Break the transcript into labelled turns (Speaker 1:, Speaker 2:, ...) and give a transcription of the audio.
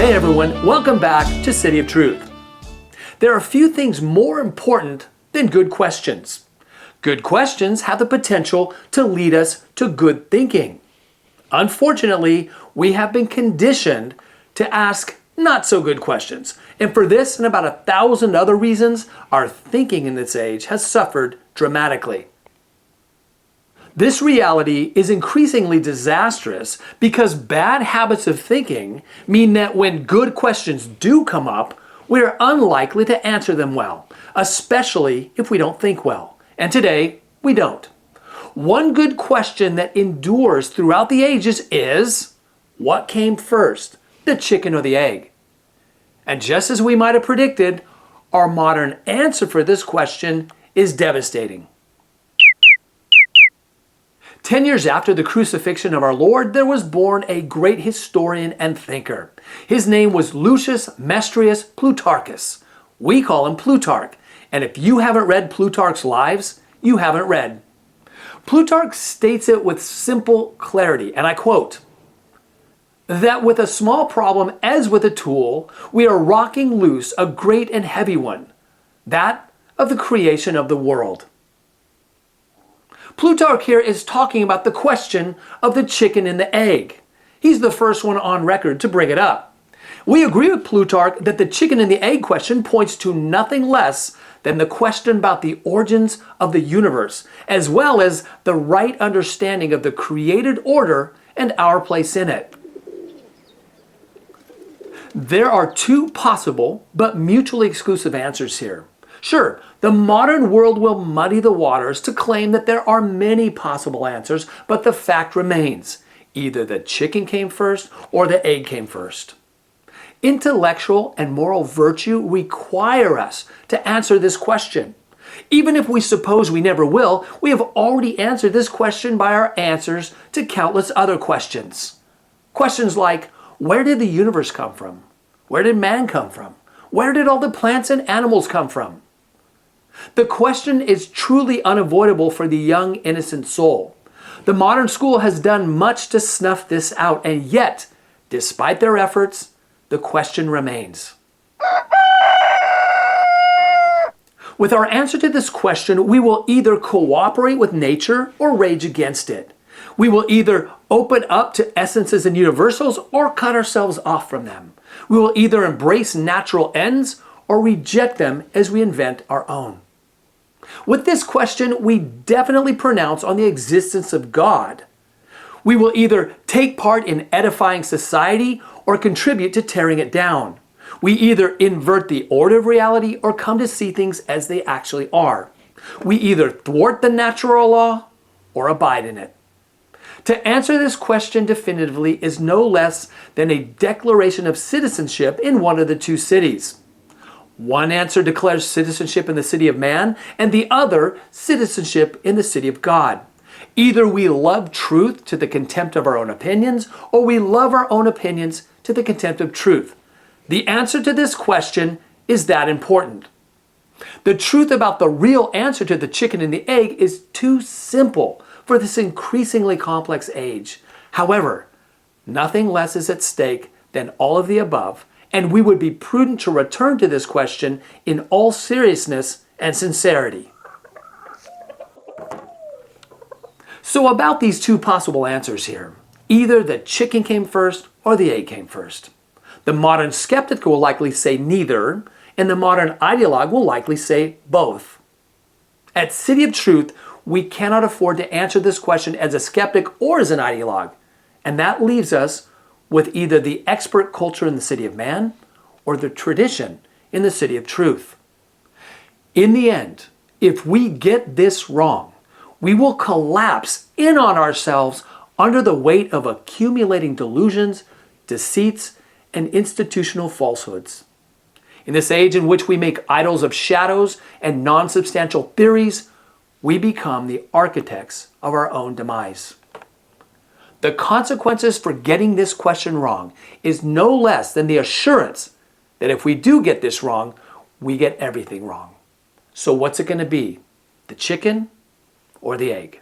Speaker 1: Hey everyone, welcome back to City of Truth. There are few things more important than good questions. Good questions have the potential to lead us to good thinking. Unfortunately, we have been conditioned to ask not so good questions. And for this and about 1,000 other reasons, our thinking in this age has suffered dramatically. This reality is increasingly disastrous because bad habits of thinking mean that when good questions do come up, we are unlikely to answer them well, especially if we don't think well. And today, we don't. One good question that endures throughout the ages is, what came first, the chicken or the egg? And just as we might have predicted, our modern answer for this question is devastating. 10 years after the crucifixion of our Lord, there was born a great historian and thinker. His name was Lucius Mestrius Plutarchus. We call him Plutarch. And if you haven't read Plutarch's Lives, you haven't read. Plutarch states it with simple clarity, and I quote, that with a small problem as with a tool, we are rocking loose a great and heavy one, that of the creation of the world. Plutarch here is talking about the question of the chicken and the egg. He's the first one on record to bring it up. We agree with Plutarch that the chicken and the egg question points to nothing less than the question about the origins of the universe, as well as the right understanding of the created order and our place in it. There are two possible but mutually exclusive answers here. Sure, the modern world will muddy the waters to claim that there are many possible answers, but the fact remains, either the chicken came first or the egg came first. Intellectual and moral virtue require us to answer this question. Even if we suppose we never will, we have already answered this question by our answers to countless other questions. Questions like, where did the universe come from? Where did man come from? Where did all the plants and animals come from? The question is truly unavoidable for the young, innocent soul. The modern school has done much to snuff this out, and yet, despite their efforts, the question remains. With our answer to this question, we will either cooperate with nature or rage against it. We will either open up to essences and universals or cut ourselves off from them. We will either embrace natural ends or reject them as we invent our own. With this question, we definitely pronounce on the existence of God. We will either take part in edifying society or contribute to tearing it down. We either invert the order of reality or come to see things as they actually are. We either thwart the natural law or abide in it. To answer this question definitively is no less than a declaration of citizenship in one of the two cities. One answer declares citizenship in the city of man, and the other citizenship in the city of God. Either we love truth to the contempt of our own opinions, or we love our own opinions to the contempt of truth. The answer to this question is that important. The truth about the real answer to the chicken and the egg is too simple for this increasingly complex age. However, nothing less is at stake than all of the above, and we would be prudent to return to this question in all seriousness and sincerity. So about these two possible answers here, either the chicken came first or the egg came first. The modern skeptic will likely say neither, and the modern ideologue will likely say both. At City of Truth, we cannot afford to answer this question as a skeptic or as an ideologue, and that leaves us with either the expert culture in the city of man or the tradition in the city of truth. In the end, if we get this wrong, we will collapse in on ourselves under the weight of accumulating delusions, deceits, and institutional falsehoods. In this age in which we make idols of shadows and non-substantial theories, we become the architects of our own demise. The consequences for getting this question wrong is no less than the assurance that if we do get this wrong, we get everything wrong. So what's it going to be? The chicken or the egg?